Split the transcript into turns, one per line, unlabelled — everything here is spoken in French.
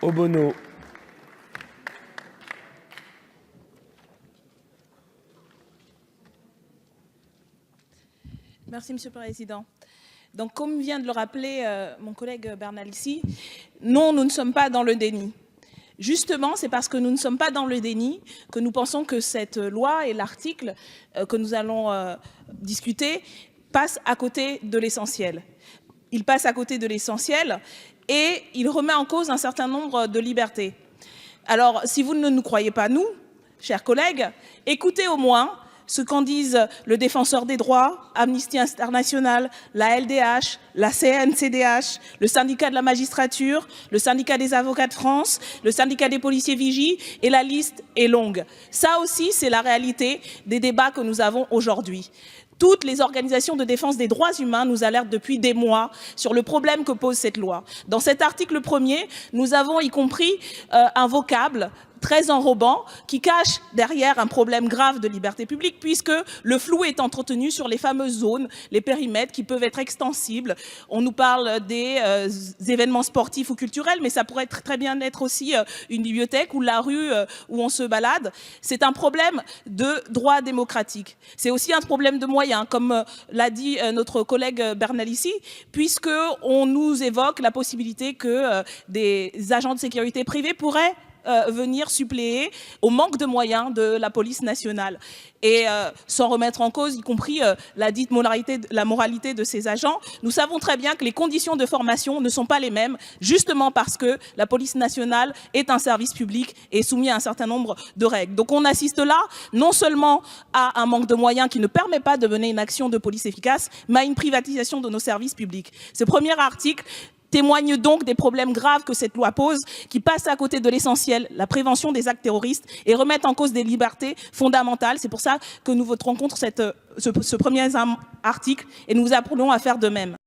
Obono.
Merci, Monsieur le Président. Donc, comme vient de le rappeler mon collègue Bernalicis, non, nous ne sommes pas dans le déni. Justement, c'est parce que nous ne sommes pas dans le déni que nous pensons que cette loi et l'article que nous allons discuter passent à côté de l'essentiel. Il passe à côté de l'essentiel et il remet en cause un certain nombre de libertés. Alors, si vous ne nous croyez pas, nous, chers collègues, écoutez au moins ce qu'en disent le Défenseur des droits, Amnesty International, la LDH, la CNCDH, le syndicat de la magistrature, le syndicat des avocats de France, le syndicat des policiers vigies, et la liste est longue. Ça aussi, c'est la réalité des débats que nous avons aujourd'hui. Toutes les organisations de défense des droits humains nous alertent depuis des mois sur le problème que pose cette loi. Dans cet article premier, nous avons y compris un vocable très enrobant qui cache derrière un problème grave de liberté publique puisque le flou est entretenu sur les fameuses zones, les périmètres qui peuvent être extensibles. On nous parle des événements sportifs ou culturels, mais ça pourrait très bien être aussi une bibliothèque ou la rue où on se balade. C'est un problème de droit démocratique. C'est aussi un problème de moyens, comme l'a dit notre collègue Bernalicis, puisqu'on nous évoque la possibilité que des agents de sécurité privés pourraient venir suppléer au manque de moyens de la police nationale. Et sans remettre en cause, y compris la moralité de ces agents, nous savons très bien que les conditions de formation ne sont pas les mêmes, justement parce que la police nationale est un service public et soumis à un certain nombre de règles. Donc on assiste là non seulement à un manque de moyens qui ne permet pas de mener une action de police efficace, mais à une privatisation de nos services publics. Ce premier article témoigne donc des problèmes graves que cette loi pose, qui passent à côté de l'essentiel, la prévention des actes terroristes, et remettent en cause des libertés fondamentales. C'est pour ça que nous voterons contre ce premier article et nous vous appelons à faire de même.